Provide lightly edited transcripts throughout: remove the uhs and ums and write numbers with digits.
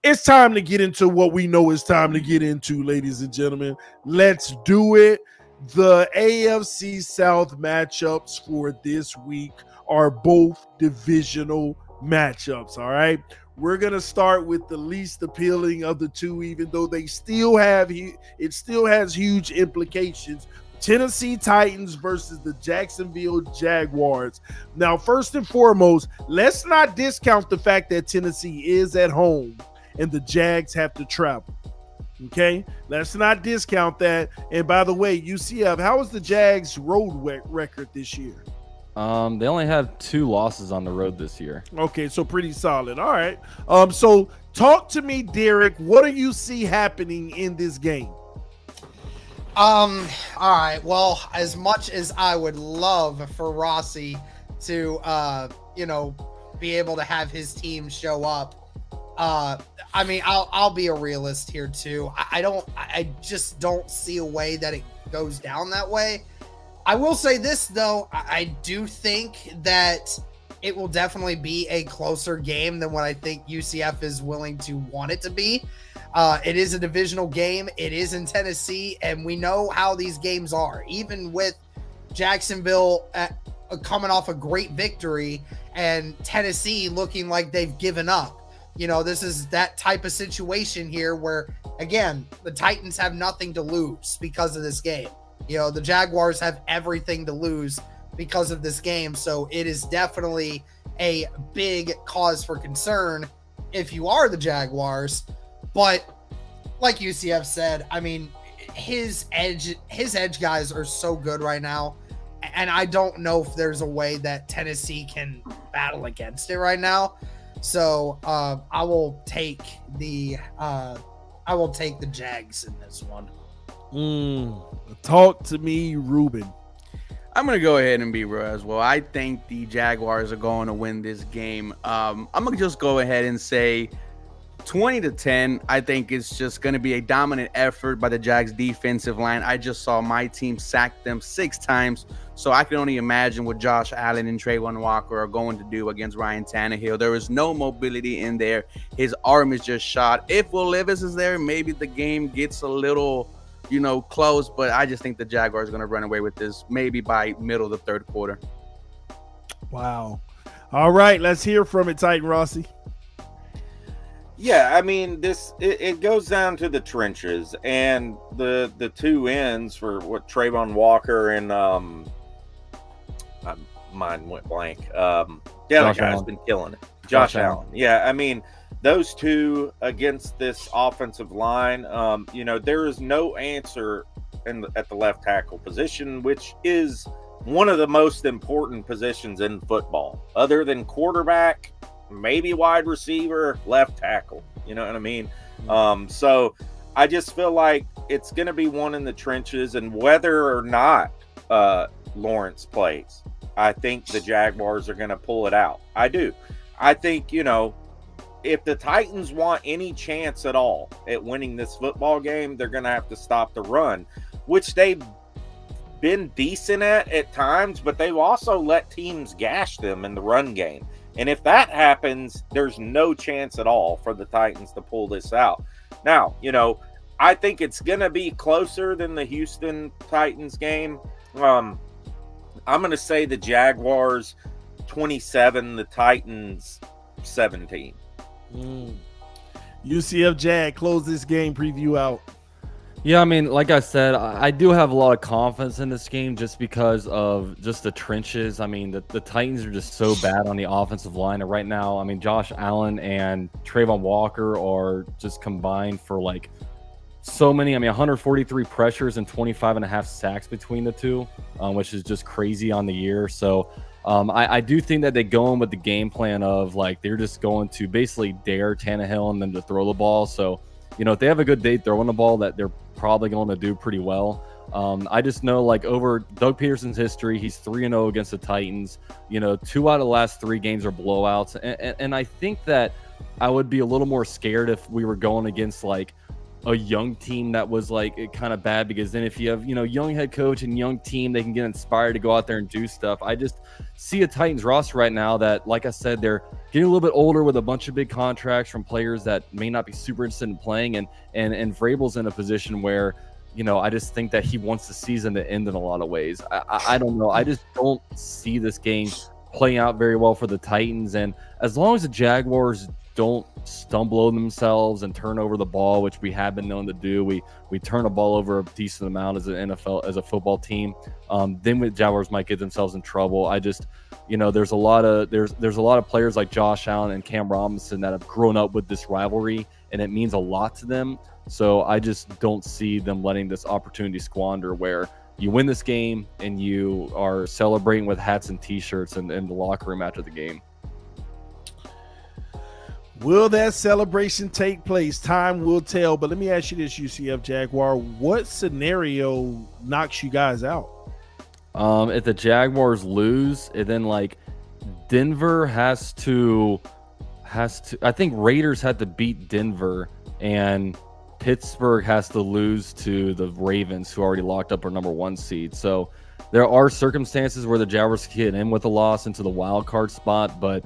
it's time to get into what we know it's time to get into, ladies and gentlemen. Let's do it. The AFC South matchups for this week are both divisional matchups, all right? We're going to start with the least appealing of the two, even though it still has huge implications. Tennessee Titans versus the Jacksonville Jaguars. Now, first and foremost, let's not discount the fact that Tennessee is at home and the Jags have to travel. Okay, let's not discount that. And by the way, UCF, how is the Jags road record this year? They only have 2 losses on the road this year. Okay, so pretty solid. All right. So talk to me, Derek. What do you see happening in this game? All right. Well, as much as I would love for Rossi to, be able to have his team show up, I mean, I'll be a realist here too. I just don't see a way that it goes down that way. I will say this though, I do think that it will definitely be a closer game than what I think UCF is willing to want it to be. It is a divisional game. It is in Tennessee, and we know how these games are. Even with Jacksonville coming off a great victory and Tennessee looking like they've given up. This is that type of situation here where, again, the Titans have nothing to lose because of this game. The Jaguars have everything to lose because of this game. So it is definitely a big cause for concern if you are the Jaguars. But like UCF said, I mean, his edge guys are so good right now. And I don't know if there's a way that Tennessee can battle against it right now. So I will take the Jags in this one. Talk to me, Ruben. I'm going to go ahead and be real as well. I think the Jaguars are going to win this game. I'm going to just go ahead and say 20-10. I think it's just going to be a dominant effort by the Jags defensive line. I just saw my team sack them 6 times. So I can only imagine what Josh Allen and Trayvon Walker are going to do against Ryan Tannehill. There is no mobility in there. His arm is just shot. If Will Levis is there, maybe the game gets a little, close. But I just think the Jaguars are going to run away with this maybe by middle of the 3rd quarter. Wow. All right, let's hear from it, Titan Rossi. Yeah, I mean, it goes down to the trenches and the 2 ends for what Trayvon Walker and mine went blank. The other guy's been killing it. Josh Allen. Yeah, I mean, those 2 against this offensive line, there is no answer at the left tackle position, which is one of the most important positions in football, other than quarterback, maybe wide receiver, left tackle. You know what I mean? So I just feel like it's going to be one in the trenches, and whether or not Lawrence plays, I think the Jaguars are going to pull it out. I do. I think, if the Titans want any chance at all at winning this football game, they're going to have to stop the run, which they've been decent at times, but they've also let teams gash them in the run game. And if that happens, there's no chance at all for the Titans to pull this out. Now, I think it's going to be closer than the Houston Titans game. I'm going to say the Jaguars 27, the Titans 17. UCF Jag, close this game preview out. Yeah, I mean, like I said, I do have a lot of confidence in this game just because of just the trenches. I mean, the Titans are just so bad on the offensive line. And right now, I mean, Josh Allen and Trayvon Walker are just combined for like so many. I mean, 143 pressures and 25.5 sacks between the 2, which is just crazy on the year. So I do think that they go in with the game plan of like they're just going to basically dare Tannehill and then to throw the ball. So, if they have a good day throwing the ball, that they're probably going to do pretty well. I just know, like, over Doug Peterson's history, he's 3-0 against the Titans. 2 out of the last 3 games are blowouts. And I think that I would be a little more scared if we were going against, like, a young team that was like kind of bad, because then if you have, you know, young head coach and young team, they can get inspired to go out there and do stuff. I just see a Titans roster right now that, like I said, they're getting a little bit older with a bunch of big contracts from players that may not be super interested in playing, and Vrabel's in a position where, you know, I just think that he wants the season to end in a lot of ways. I don't know. I just don't see this game playing out very well for the Titans. And as long as the Jaguars don't stumble on themselves and turn over the ball, which we have been known to do, we turn the ball over a decent amount as an NFL, as a football team, then the Jaguars might get themselves in trouble. I just, you know, there's a lot of players like Josh Allen and Cam Robinson that have grown up with this rivalry, and it means a lot to them. So I just don't see them letting this opportunity squander, where you win this game and you are celebrating with hats and t-shirts in the locker room after the game. Will that celebration take place? Time will tell. But let me ask you this, UCF Jaguar. What scenario knocks you guys out? If the Jaguars lose, and then like Denver has to, I think Raiders had to beat Denver, and Pittsburgh has to lose to the Ravens, who already locked up our #1 seed. So there are circumstances where the Jaguars get in with a loss into the wild card spot, but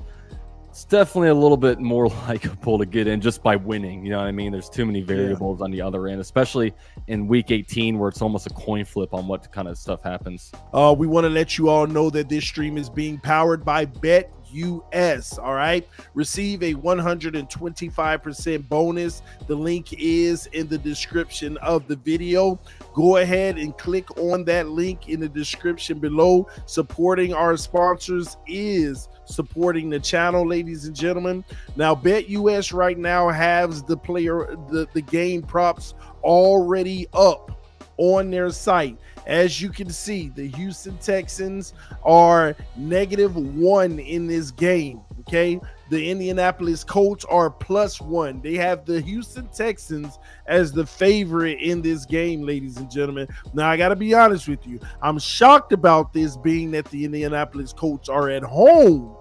it's definitely a little bit more likable to get in just by winning. You know what I mean? There's too many variables on the other end, especially in week 18, where it's almost a coin flip on what kind of stuff happens. We want to let you all know that this stream is being powered by BetUS. All right, receive a 125% bonus. The link is in the description of the video. Go ahead and click on that link in the description below. Supporting our sponsors is supporting the channel, ladies and gentlemen. Now, BetUS right now has the game props already up on their site. As you can see, the Houston Texans are -1 in this game. Okay, the Indianapolis Colts are +1. They have the Houston Texans as the favorite in this game, ladies and gentlemen. Now, I got to be honest with you. I'm shocked about this, being that the Indianapolis Colts are at home.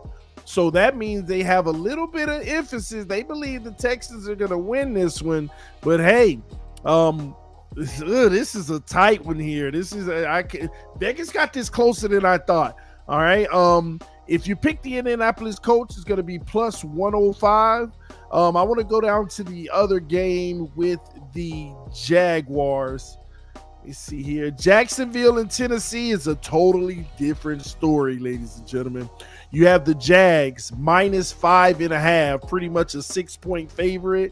So that means they have a little bit of emphasis. They believe the Texans are going to win this one. But hey, this is a tight one here. This is Vegas got this closer than I thought. All right. If you pick the Indianapolis Colts, it's going to be +105. I want to go down to the other game with the Jaguars. Let me see here. Jacksonville and Tennessee is a totally different story, ladies and gentlemen. You have the Jags -5.5, pretty much a 6-point favorite.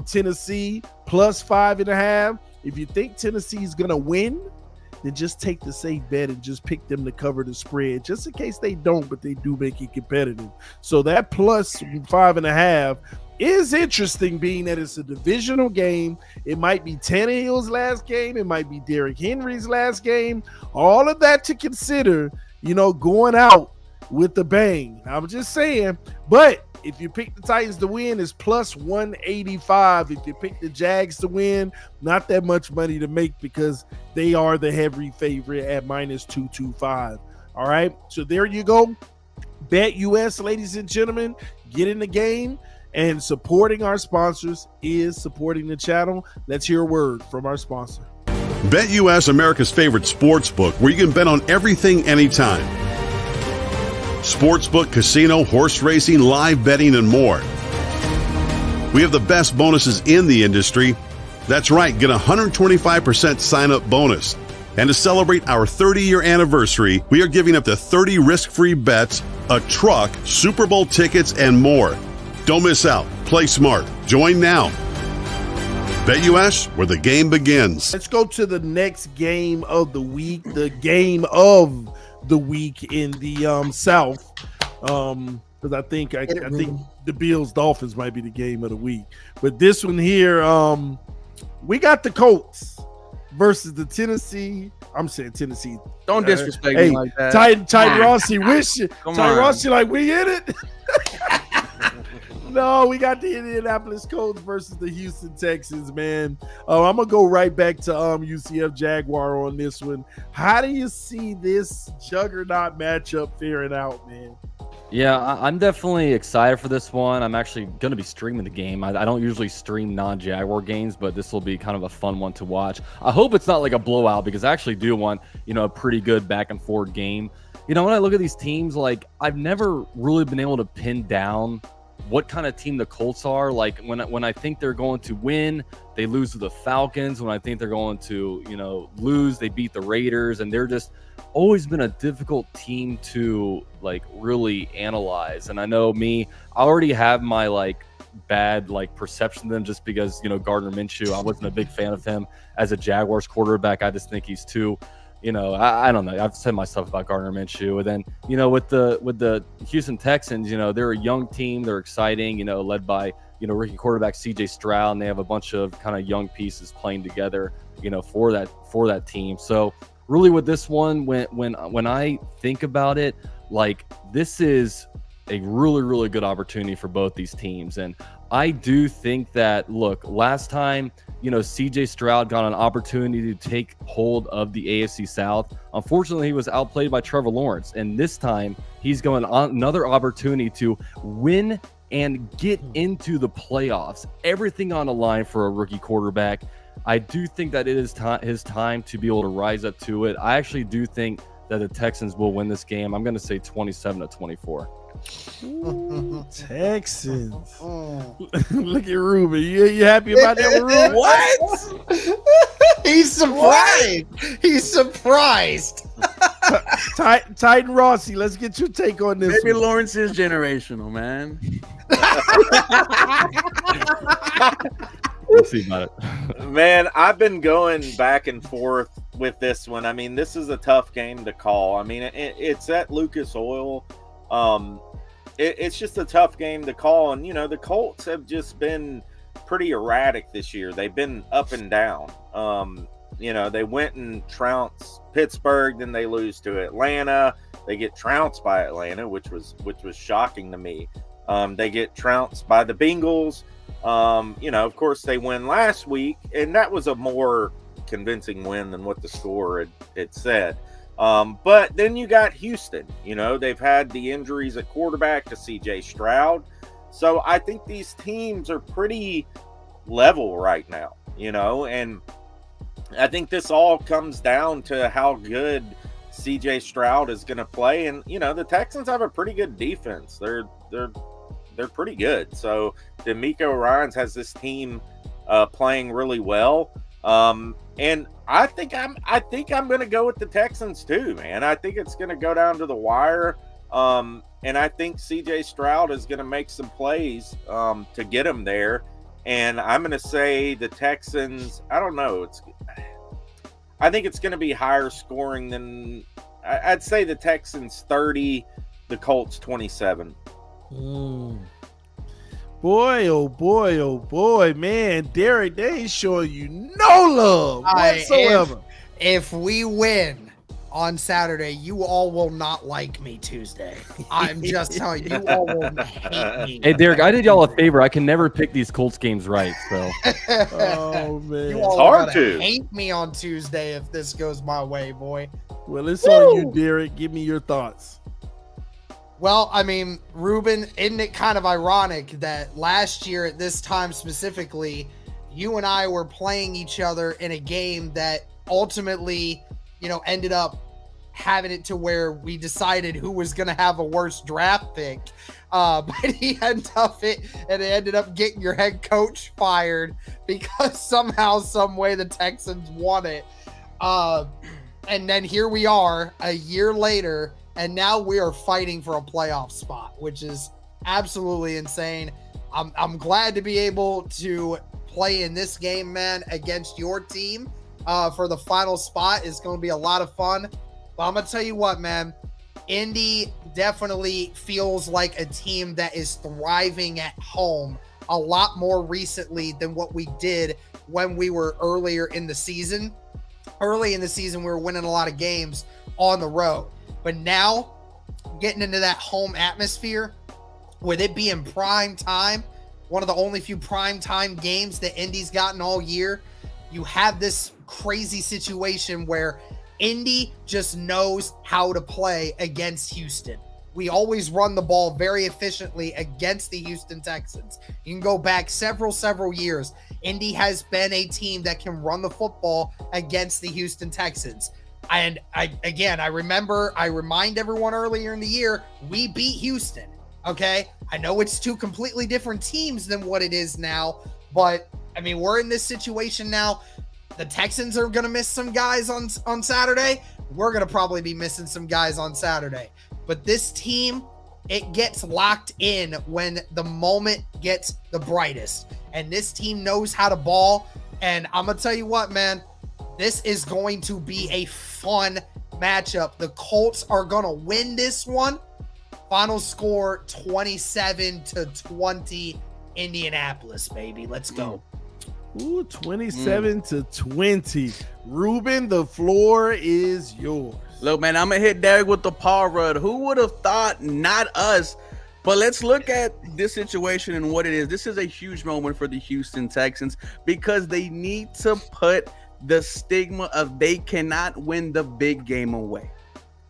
Tennessee +5.5. If you think Tennessee's going to win, then just take the safe bet and just pick them to cover the spread, just in case they don't, but they do make it competitive. So that +5.5 is interesting, being that it's a divisional game. It might be Tannehill's last game. It might be Derrick Henry's last game. All of that to consider, you know, going out with the bang. I'm just saying. But if you pick the Titans to win, it's +185. If you pick the Jags to win, not that much money to make, because they are the heavy favorite at -225. All right, so there you go. BetUS, ladies and gentlemen, get in the game, and supporting our sponsors is supporting the channel. Let's hear a word from our sponsor. BetUS, America's favorite sports book, where you can bet on everything, anytime. Sportsbook, casino, horse racing, live betting, and more. We have the best bonuses in the industry. That's right, get a 125% sign-up bonus. And to celebrate our 30-year anniversary, we are giving up to 30 risk-free bets, a truck, Super Bowl tickets, and more. Don't miss out. Play smart. Join now. BetUS, where the game begins. Let's go to the next game of the week, the game of the week in the South, because I think the Bills Dolphins might be the game of the week. But this one here, we got the Colts versus the Tennessee. I'm saying Tennessee. Don't disrespect me like that. Ty Rossi, Ty Rossi, like, we in it. No, we got the Indianapolis Colts versus the Houston Texans, man. I'm going to go right back to UCF Jaguar on this one. How do you see this juggernaut matchup faring out, man? Yeah, I'm definitely excited for this one. I'm actually going to be streaming the game. I don't usually stream non-Jaguar games, but this will be kind of a fun one to watch. I hope it's not like a blowout because I actually do want, a pretty good back and forth game. When I look at these teams, like I've never really been able to pin down what kind of team the Colts are. Like when I think they're going to win, they lose to the Falcons. When I think they're going to, lose, they beat the Raiders, and they're just always been a difficult team to like really analyze. And I know I already have my bad perception of them just because Gardner Minshew, I wasn't a big fan of him as a Jaguars quarterback. I just think he's too I don't know. I've said my stuff about Gardner Minshew. And then with the Houston Texans, they're a young team, they're exciting, led by rookie quarterback CJ Stroud, and they have a bunch of kind of young pieces playing together for that team. So really with this one, when I think about it, this is a really, really good opportunity for both these teams. And I do think that, look, last time, CJ Stroud got an opportunity to take hold of the AFC South. Unfortunately, he was outplayed by Trevor Lawrence. And this time, he's going on another opportunity to win and get into the playoffs. Everything on the line for a rookie quarterback. I do think that it is his time to be able to rise up to it. I actually do think that the Texans will win this game. I'm going to say 27-24. Ooh, Texans. Look at Ruben. You happy about that, Ruben? What? He's surprised. What? He's surprised. Titan Rossi, let's get your take on this. Maybe Lawrence is generational, man. We'll see about it. Man, I've been going back and forth with this one. I mean, this is a tough game to call. I mean, it's at Lucas Oil. It's just a tough game to call. And, the Colts have just been pretty erratic this year. They've been up and down. They went and trounced Pittsburgh, then they lose to Atlanta. They get trounced by Atlanta, which was shocking to me. They get trounced by the Bengals. Of course, they win last week, and that was a more convincing win than what the score had said. But then you got Houston. They've had the injuries at quarterback to CJ Stroud. So I think these teams are pretty level right now, and I think this all comes down to how good CJ Stroud is going to play. And, the Texans have a pretty good defense. They're pretty good. So D'Amico Ryans has this team playing really well. And I think I'm going to go with the Texans too, man. I think it's going to go down to the wire. And I think CJ Stroud is going to make some plays to get him there. And I'm going to say the Texans, I don't know. I think it's going to be higher scoring than I'd say the Texans 30, the Colts 27. Boy, oh boy, oh boy, man, Derek, they ain't showing you no love whatsoever. If we win on Saturday, you all will not like me Tuesday. I'm just telling you, you all will hate me. Hey, Derek, I did y'all a favor. I can never pick these Colts games right, so. Oh, man. You all it's hard to hate me on Tuesday if this goes my way, boy. Well, it's on you, Derek. Give me your thoughts. Well, I mean, Ruben, isn't it kind of ironic that last year at this time specifically, you and I were playing each other in a game that ultimately, ended up having it to where we decided who was going to have a worse draft pick. But he ended up getting your head coach fired because somehow, some way the Texans won it. And then here we are a year later, and now we are fighting for a playoff spot, which is absolutely insane. I'm glad to be able to play in this game, man, against your team for the final spot. It's going to be a lot of fun. But I'm going to tell you what, man, Indy definitely feels like a team that is thriving at home a lot more recently than what we did when we were earlier in the season. Early in the season, we were winning a lot of games on the road. But now, getting into that home atmosphere, with it being prime time, one of the only few prime time games that Indy's gotten all year, you have this crazy situation where Indy just knows how to play against Houston. we always run the ball very efficiently against the Houston Texans. You can go back several years. Indy has been a team that can run the football against the Houston Texans. And I remind everyone earlier in the year, we beat Houston. Okay. I know it's two completely different teams than what it is now, but I mean, we're in this situation now. The Texans are going to miss some guys on Saturday. We're going to probably be missing some guys on Saturday. But this team, it gets locked in when the moment gets the brightest. And this team knows how to ball. And I'm going to tell you what, man, this is going to be a fun matchup. The Colts are going to win this one. Final score 27-20 Indianapolis, baby. Let's go. Ooh, 27-20. Ruben, the floor is yours. Look, man, I'm going to hit Derek with the paw rud. Who would have thought? Not us. But let's look at this situation and what it is. This is a huge moment for the Houston Texans because they need to put the stigma of they cannot win the big game away.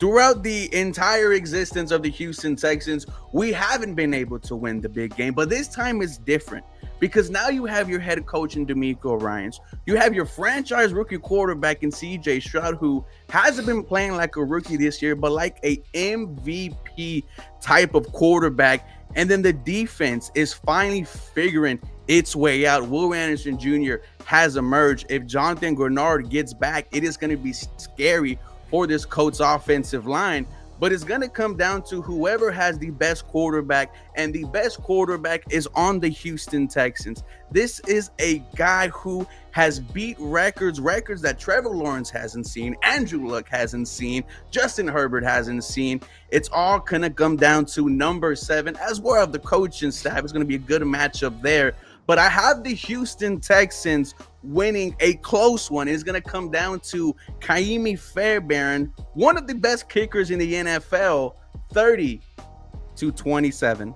Throughout the entire existence of the Houston Texans, we haven't been able to win the big game, but this time is different because now you have your head coach in D'Amico Ryans. You have your franchise rookie quarterback in CJ Stroud, who hasn't been playing like a rookie this year, but like a MVP type of quarterback. And then the defense is finally figuring its way out. Will Anderson Jr. has emerged. If Jonathan Grenard gets back, it is going to be scary for this Colts offensive line, but it's going to come down to whoever has the best quarterback, and the best quarterback is on the Houston Texans. This is a guy who has beat records that Trevor Lawrence hasn't seen, Andrew Luck hasn't seen, Justin Herbert hasn't seen. It's all going to come down to number 7, as well as the coaching staff. It's going to be a good matchup there. But I have the Houston Texans winning a close one. It's going to come down to Kaimi Fairbairn, one of the best kickers in the NFL, 30-27.